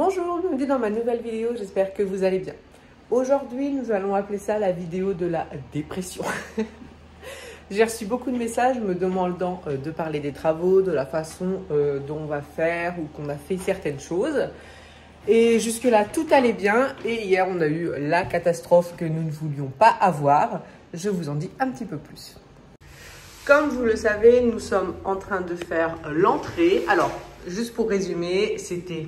Bonjour, bienvenue dans ma nouvelle vidéo, j'espère que vous allez bien. Aujourd'hui, nous allons appeler ça la vidéo de la dépression. J'ai reçu beaucoup de messages me demandant de parler des travaux, de la façon dont on va faire ou qu'on a fait certaines choses. Et jusque-là, tout allait bien. Et hier, on a eu la catastrophe que nous ne voulions pas avoir. Je vous en dis un petit peu plus. Comme vous le savez, nous sommes en train de faire l'entrée. Alors, juste pour résumer, c'était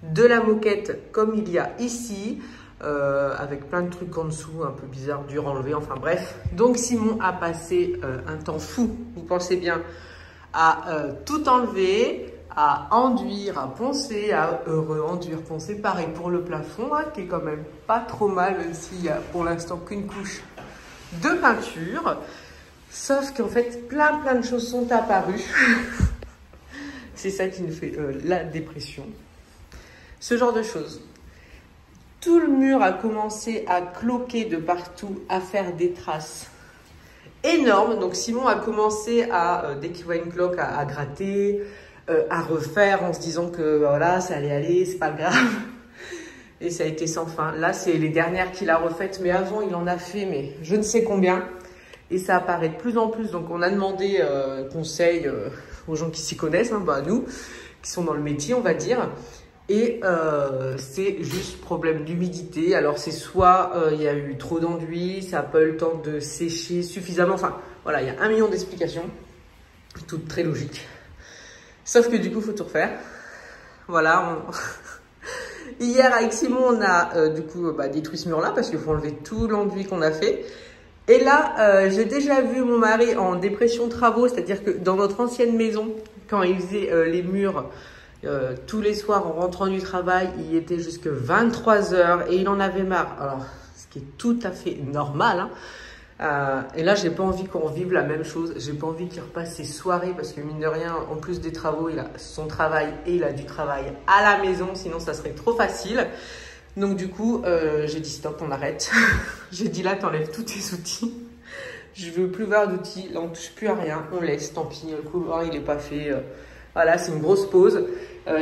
de la moquette comme il y a ici, avec plein de trucs en dessous, un peu bizarre, dur à enlever, enfin bref. Donc Simon a passé un temps fou, vous pensez bien, à tout enlever, à enduire, à poncer, à re-enduire, poncer. Pareil pour le plafond, hein, qui est quand même pas trop mal, même s'il y a pour l'instant qu'une couche de peinture. Sauf qu'en fait, plein de choses sont apparues. C'est ça qui nous fait la dépression. Ce genre de choses. Tout le mur a commencé à cloquer de partout, à faire des traces énormes. Donc Simon a commencé à, dès qu'il voit une cloque, à gratter, à refaire en se disant que voilà, ça allait aller, c'est pas grave. Et ça a été sans fin. Là, c'est les dernières qu'il a refaites, mais avant, il en a fait, mais je ne sais combien. Et ça apparaît de plus en plus. Donc on a demandé conseil aux gens qui s'y connaissent, hein, bah, nous, qui sont dans le métier, on va dire. Et c'est juste problème d'humidité. Alors c'est soit il y a eu trop d'enduit, ça n'a pas eu le temps de sécher suffisamment. Enfin voilà, il y a 1 million d'explications, toutes très logiques. Sauf que du coup, il faut tout refaire. Voilà. Hier avec Simon, on a du coup détruit ce mur-là parce qu'il faut enlever tout l'enduit qu'on a fait. Et là, j'ai déjà vu mon mari en dépression travaux, c'est-à-dire que dans notre ancienne maison, quand il faisait les murs, tous les soirs en rentrant du travail, il était jusque 23 h et il en avait marre. Alors, ce qui est tout à fait normal, hein. Et là, j'ai pas envie qu'on vive la même chose. J'ai pas envie qu'il repasse ses soirées parce que mine de rien, en plus des travaux, il a son travail et il a du travail à la maison. Sinon, ça serait trop facile. Donc du coup, j'ai dit stop, on arrête. J'ai dit là, t'enlèves tous tes outils. Je veux plus voir d'outils. Là, on touche plus à rien. On laisse, tant pis. Le couloir, il est pas fait. Voilà, c'est une grosse pause.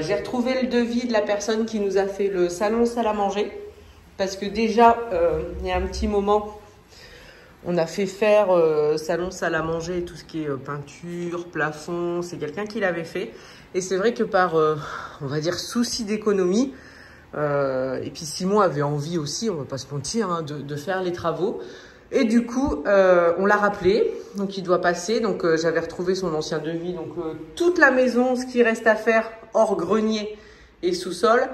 J'ai retrouvé le devis de la personne qui nous a fait le salon salle à manger. Parce que déjà, il y a un petit moment, on a fait faire salon salle à manger, tout ce qui est peinture, plafond. C'est quelqu'un qui l'avait fait. Et c'est vrai que par, on va dire, souci d'économie, et puis Simon avait envie aussi, on va pas se mentir, hein, de faire les travaux. Et du coup, on l'a rappelé, donc il doit passer. Donc j'avais retrouvé son ancien devis. Donc toute la maison, ce qui reste à faire, hors grenier et sous-sol,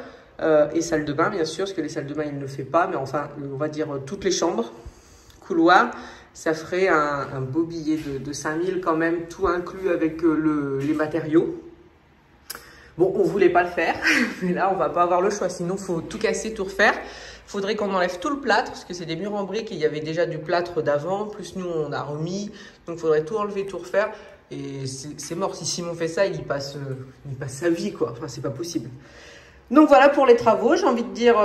et salle de bain bien sûr, parce que les salles de bain il ne le fait pas, mais enfin on va dire toutes les chambres, couloir, ça ferait un beau billet de 5000 quand même, tout inclus avec les matériaux. Bon, on voulait pas le faire, mais là, on va pas avoir le choix. Sinon, il faut tout casser, tout refaire. Il faudrait qu'on enlève tout le plâtre, parce que c'est des murs en briques et il y avait déjà du plâtre d'avant. Plus nous, on a remis. Donc, il faudrait tout enlever, tout refaire. Et c'est mort. Si Simon fait ça, il passe sa vie, quoi. Enfin, c'est pas possible. Donc, voilà pour les travaux. J'ai envie de dire,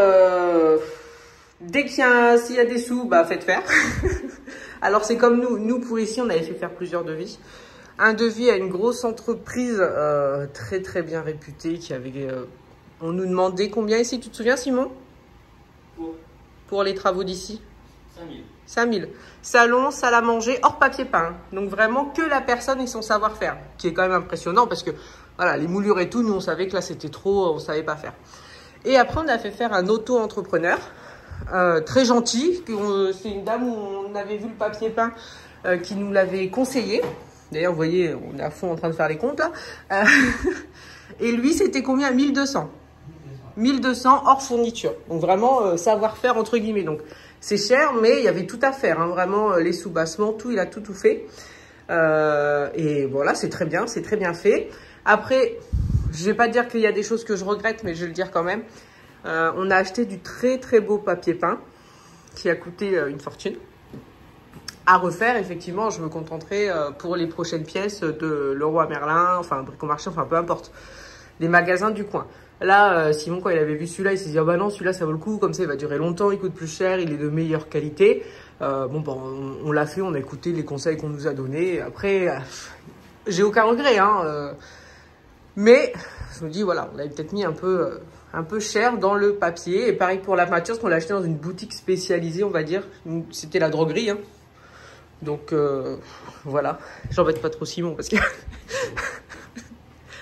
dès s'il y a des sous, bah, faites faire. Alors, c'est comme nous. Nous, pour ici, on avait fait faire plusieurs devis. Un devis à une grosse entreprise très bien réputée qui avait... on nous demandait combien ici, tu te souviens Simon? Pour les travaux d'ici 5000. 5000. Salon, salle à manger, hors papier peint. Donc vraiment que la personne et son savoir-faire. Qui est quand même impressionnant parce que voilà, les moulures et tout, nous on savait que là c'était trop, on savait pas faire. Et après on a fait faire un auto-entrepreneur très gentil. C'est une dame où on avait vu le papier peint qui nous l'avait conseillé. D'ailleurs, vous voyez, on est à fond en train de faire les comptes, là. Et lui, c'était combien? 1200. 1200 hors fourniture. Donc, vraiment, savoir-faire, entre guillemets. Donc, c'est cher, mais il y avait tout à faire. Hein. Vraiment, les soubassements, tout, il a tout fait. Et voilà, c'est très bien fait. Après, je vais pas dire qu'il y a des choses que je regrette, mais je vais le dire quand même. On a acheté du très beau papier peint qui a coûté une fortune. À refaire, effectivement, je me contenterai pour les prochaines pièces de Leroy Merlin, enfin Bricomarché, enfin peu importe, des magasins du coin. Là, Simon, quand il avait vu celui-là, il s'est dit, ah bah non, celui-là, ça vaut le coup, comme ça, il va durer longtemps, il coûte plus cher, il est de meilleure qualité. On l'a fait, on a écouté les conseils qu'on nous a donnés. Après, j'ai aucun regret, hein. Mais, je me dis, voilà, on avait peut-être mis un peu un peu cher dans le papier. Et pareil pour la peinture, parce qu'on l'a acheté dans une boutique spécialisée, on va dire. C'était la droguerie, hein. Donc voilà, j'embête pas trop Simon parce que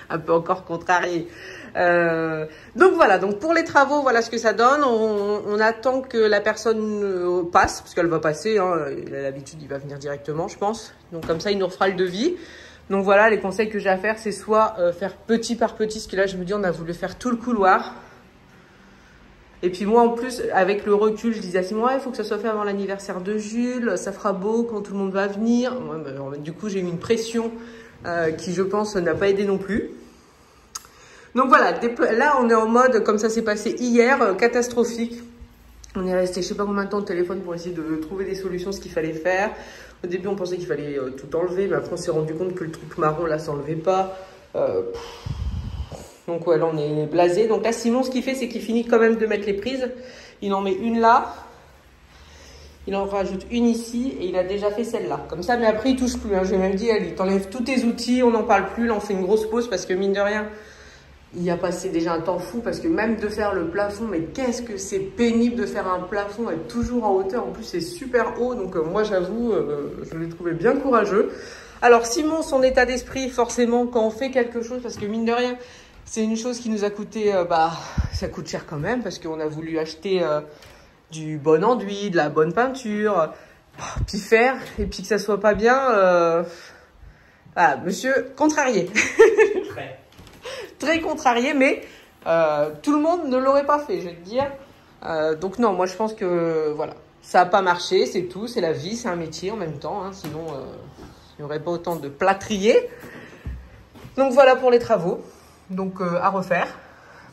un peu encore contrarié. Donc voilà, donc pour les travaux, voilà ce que ça donne. On attend que la personne passe, parce qu'elle va passer, hein. Il a l'habitude, il va venir directement, je pense. Donc comme ça, il nous refera le devis. Donc voilà, les conseils que j'ai à faire, c'est soit faire petit par petit, parce que là, je me dis, on a voulu faire tout le couloir. Et puis moi, en plus, avec le recul, je disais à Simon, ouais, il faut que ça soit fait avant l'anniversaire de Jules, ça fera beau quand tout le monde va venir. Ouais, bah, du coup, j'ai eu une pression qui, je pense, n'a pas aidé non plus. Donc voilà, là, on est en mode, comme ça s'est passé hier, catastrophique. On est resté, je sais pas combien de temps au téléphone pour essayer de trouver des solutions, ce qu'il fallait faire. Au début, on pensait qu'il fallait tout enlever, mais après, on s'est rendu compte que le truc marron, là, s'enlevait pas. Donc ouais, là on est blasé. Donc là Simon, ce qu'il fait, c'est qu'il finit quand même de mettre les prises. Il en met une là, il en rajoute une ici et il a déjà fait celle-là. Comme ça, mais après il touche plus, hein. J'ai même dit, allez, t'enlèves tous tes outils, on n'en parle plus. Là on fait une grosse pause parce que mine de rien, il y a passé déjà un temps fou. Parce que même de faire le plafond, mais qu'est-ce que c'est pénible de faire un plafond, être toujours en hauteur. En plus c'est super haut, donc moi j'avoue, je l'ai trouvé bien courageux. Alors Simon, son état d'esprit, forcément, quand on fait quelque chose, parce que mine de rien, c'est une chose qui nous a coûté, ça coûte cher quand même, parce qu'on a voulu acheter du bon enduit, de la bonne peinture, puis faire, et puis que ça soit pas bien. Voilà, monsieur contrarié. Très contrarié, mais tout le monde ne l'aurait pas fait, je vais te dire. Donc non, moi je pense que voilà, ça n'a pas marché, c'est tout, c'est la vie, c'est un métier en même temps, hein, sinon il n'y aurait pas autant de plâtriers. Donc voilà pour les travaux. Donc à refaire,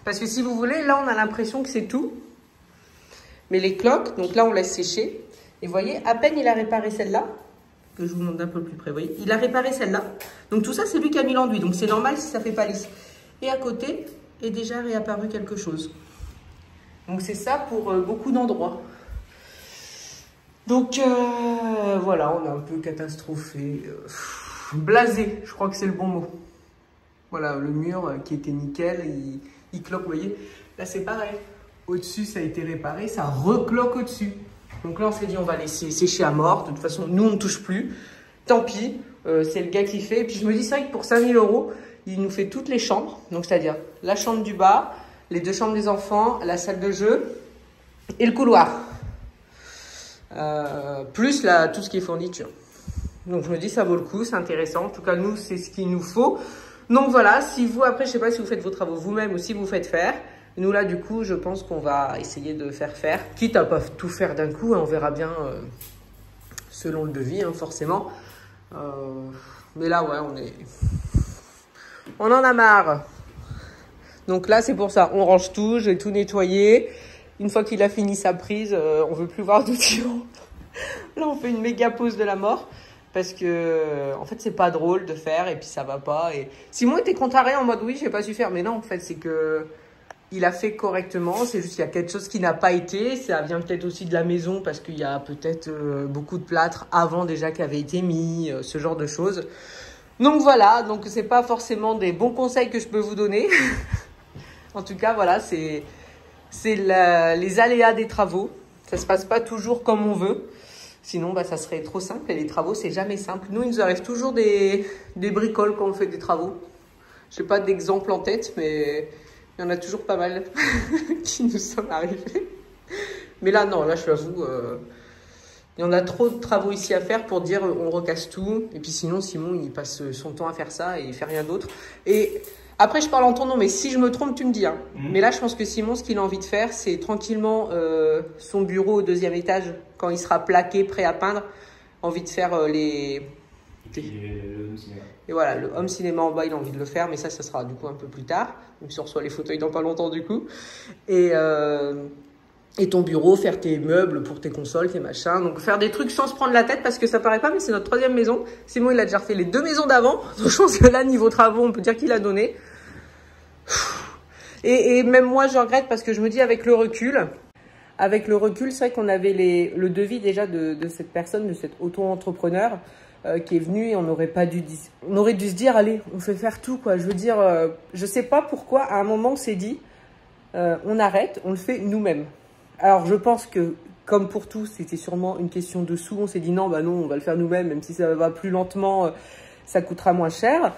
parce que si vous voulez, là on a l'impression que c'est tout, mais les cloques, donc là on laisse sécher, et vous voyez, à peine il a réparé celle-là, que je vous montre d'un peu plus près, vous voyez, il a réparé celle-là, donc tout ça c'est lui qui a mis l'enduit, donc c'est normal si ça fait pas lisse, et à côté est déjà réapparu quelque chose, donc c'est ça pour beaucoup d'endroits. Donc voilà, on a un peu catastrophé, blasé, je crois que c'est le bon mot. Voilà, le mur qui était nickel, il cloque, vous voyez. Là, c'est pareil. Au-dessus, ça a été réparé, ça recloque au-dessus. Donc là, on s'est dit, on va laisser sécher à mort. De toute façon, nous, on ne touche plus. Tant pis, c'est le gars qui fait. Et puis, je me dis, c'est vrai que pour 5 000 €, il nous fait toutes les chambres. Donc, c'est-à-dire la chambre du bas, les 2 chambres des enfants, la salle de jeu et le couloir. Plus là, tout ce qui est fourniture. Donc, je me dis, ça vaut le coup, c'est intéressant. En tout cas, nous, c'est ce qu'il nous faut. Donc voilà, si vous, après, je sais pas si vous faites vos travaux vous-même ou si vous faites faire. Nous là, du coup, je pense qu'on va essayer de faire. Quitte à pas tout faire d'un coup, hein, on verra bien selon le devis, hein, forcément. Mais là, ouais, on en a marre. Donc là, c'est pour ça, on range tout, j'ai tout nettoyé. Une fois qu'il a fini sa prise, on veut plus voir d'outils. Là, on fait une méga pause de la mort. Parce que, en fait, c'est pas drôle de faire et puis ça va pas. Et Simon était contrarié en mode oui, j'ai pas su faire. Mais non, en fait, c'est que il a fait correctement. C'est juste qu'il y a quelque chose qui n'a pas été. Ça vient peut-être aussi de la maison parce qu'il y a peut-être beaucoup de plâtre avant déjà qui avait été mis, ce genre de choses. Donc voilà, donc c'est pas forcément des bons conseils que je peux vous donner. En tout cas, voilà, c'est les aléas des travaux. Ça se passe pas toujours comme on veut. Sinon, ça serait trop simple. Et les travaux, c'est jamais simple. Nous, il nous arrive toujours des bricoles quand on fait des travaux. Je n'ai pas d'exemple en tête, mais il y en a toujours pas mal qui nous sont arrivés. Mais là, non, là, je t'avoue, il y en a trop de travaux ici à faire pour dire on recasse tout. Et puis sinon, Simon, il passe son temps à faire ça et il fait rien d'autre. Et après, je parle en ton nom, mais si je me trompe, tu me dis. Hein. Mais là, je pense que Simon, ce qu'il a envie de faire, c'est tranquillement son bureau au 2e étage, quand il sera plaqué, prêt à peindre, envie de faire le home cinéma. Et voilà, le home cinéma en bas, il a envie de le faire, mais ça sera du coup un peu plus tard, même si on reçoit les fauteuils dans pas longtemps du coup. Et ton bureau, faire tes meubles pour tes consoles, tes machins. Donc faire des trucs sans se prendre la tête, parce que ça paraît pas, mais c'est notre 3e maison. Simon, il a déjà refait les 2 maisons d'avant. Donc je pense que là, niveau travaux, on peut dire qu'il a donné. Et même moi, je regrette parce que je me dis avec le recul, c'est vrai qu'on avait le devis déjà de cette personne, de cet auto-entrepreneur qui est venu et on aurait dû se dire, allez, on fait faire tout, quoi. Je veux dire, je sais pas pourquoi, à un moment, on s'est dit, on arrête, on le fait nous-mêmes. Alors je pense que, comme pour tous, c'était sûrement une question de sous. On s'est dit non, bah non, on va le faire nous-mêmes, même si ça va plus lentement, ça coûtera moins cher.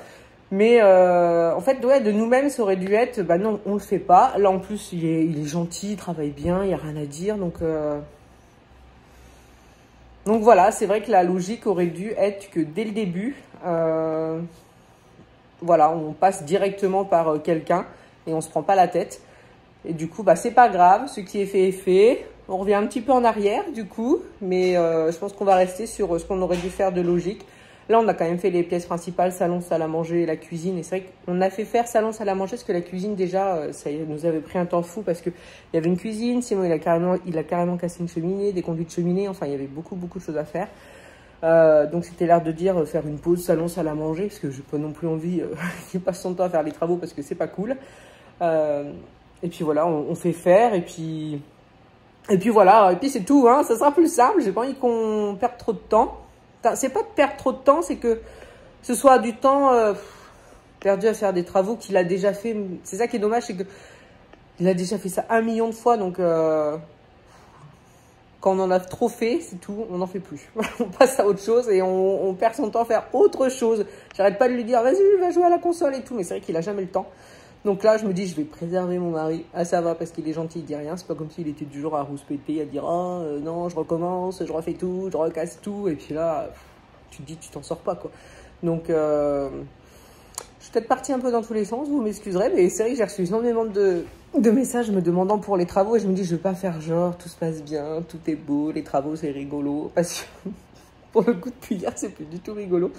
Mais en fait, ouais, de nous-mêmes, ça aurait dû être, bah non, on le fait pas. Là, en plus, il est gentil, il travaille bien, il n'y a rien à dire. Donc voilà, c'est vrai que la logique aurait dû être que dès le début, voilà, on passe directement par quelqu'un et on se prend pas la tête. Et du coup, bah c'est pas grave, ce qui est fait est fait. On revient un petit peu en arrière du coup, mais je pense qu'on va rester sur ce qu'on aurait dû faire de logique. Là, on a quand même fait les pièces principales, salon, salle à manger et la cuisine. Et c'est vrai qu'on a fait faire salon, salle à manger parce que la cuisine, déjà, ça nous avait pris un temps fou parce qu'il y avait une cuisine. Simon, il a carrément cassé une cheminée, des conduits de cheminée. Enfin, il y avait beaucoup de choses à faire. Donc, c'était l'air de dire faire une pause salon, salle à manger parce que je n'ai pas non plus envie qu'il passe son temps à faire les travaux parce que c'est pas cool. Et puis voilà, on fait faire et puis voilà. Et puis c'est tout, hein. Ça sera plus simple. J'ai pas envie qu'on perde trop de temps. C'est pas de perdre trop de temps, c'est que ce soit du temps perdu à faire des travaux qu'il a déjà fait. C'est ça qui est dommage, c'est que il a déjà fait ça 1 million de fois. Donc, quand on en a trop fait, c'est tout, on n'en fait plus. On passe à autre chose et on perd son temps à faire autre chose. J'arrête pas de lui dire, vas-y, va jouer à la console et tout. Mais c'est vrai qu'il a jamais le temps. Donc là, je me dis, je vais préserver mon mari. Ah, ça va, parce qu'il est gentil, il dit rien. C'est pas comme s'il était du genre à rouspéter, à dire, oh, non, je recommence, je refais tout, je recasse tout. Et puis là, tu te dis, tu t'en sors pas, quoi. Donc, je suis peut-être partie un peu dans tous les sens, vous m'excuserez, mais c'est vrai que j'ai reçu énormément de messages me demandant pour les travaux. Et je me dis, je vais pas faire genre, tout se passe bien, tout est beau, les travaux, c'est rigolo. Parce que, pour le coup, depuis hier, c'est plus du tout rigolo.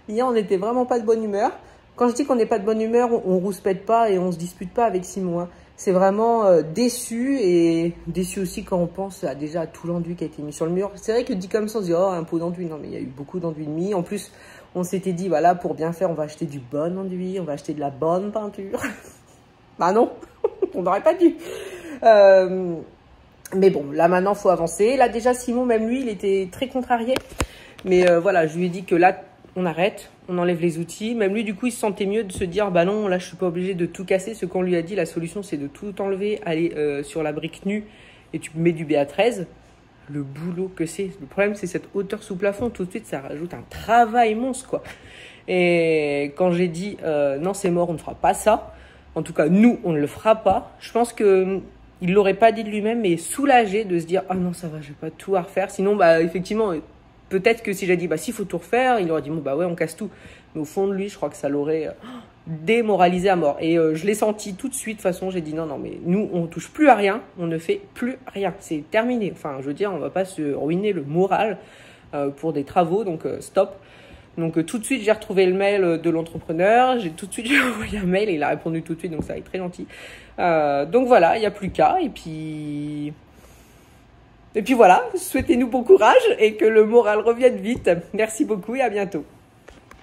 Hier, on n'était vraiment pas de bonne humeur. Quand je dis qu'on n'est pas de bonne humeur, on rouspète pas et on se dispute pas avec Simon. Hein. C'est vraiment déçu et déçu aussi quand on pense déjà à tout l'enduit qui a été mis sur le mur. C'est vrai que dit comme ça, on se dit, oh, un pot d'enduit. Non, mais il y a eu beaucoup d'enduit mis. En plus, on s'était dit, voilà, pour bien faire, on va acheter du bon enduit, on va acheter de la bonne peinture. Bah non, on n'aurait pas dû. Mais bon, là maintenant, faut avancer. Là déjà, Simon, même lui, il était très contrarié. Mais voilà, je lui ai dit que là, on arrête, on enlève les outils. Même lui, du coup, il se sentait mieux de se dire, bah non, là, je suis pas obligé de tout casser. Ce qu'on lui a dit, la solution, c'est de tout enlever, aller sur la brique nue et tu mets du BA13. Le boulot que c'est. Le problème, c'est cette hauteur sous plafond. Tout de suite, ça rajoute un travail monstre, quoi. Et quand j'ai dit, non, c'est mort, on ne fera pas ça. En tout cas, nous, on ne le fera pas. Je pense que il l'aurait pas dit de lui-même, mais soulagé de se dire, ah non, ça va, je vais pas tout à refaire. Sinon, bah, effectivement, peut-être que si j'ai dit, bah, s'il faut tout refaire, il aurait dit, bon, bah ouais, on casse tout. Mais au fond de lui, je crois que ça l'aurait démoralisé à mort. Et je l'ai senti tout de suite. De toute façon, j'ai dit, non, mais nous, on touche plus à rien. On ne fait plus rien. C'est terminé. Enfin, je veux dire, on va pas se ruiner le moral pour des travaux. Donc, stop. Donc, tout de suite, j'ai retrouvé le mail de l'entrepreneur. J'ai tout de suite envoyé un mail et il a répondu tout de suite. Donc, ça va être très gentil. Donc, voilà, il n'y a plus qu'à. Et puis voilà, souhaitez-nous bon courage et que le moral revienne vite. Merci beaucoup et à bientôt.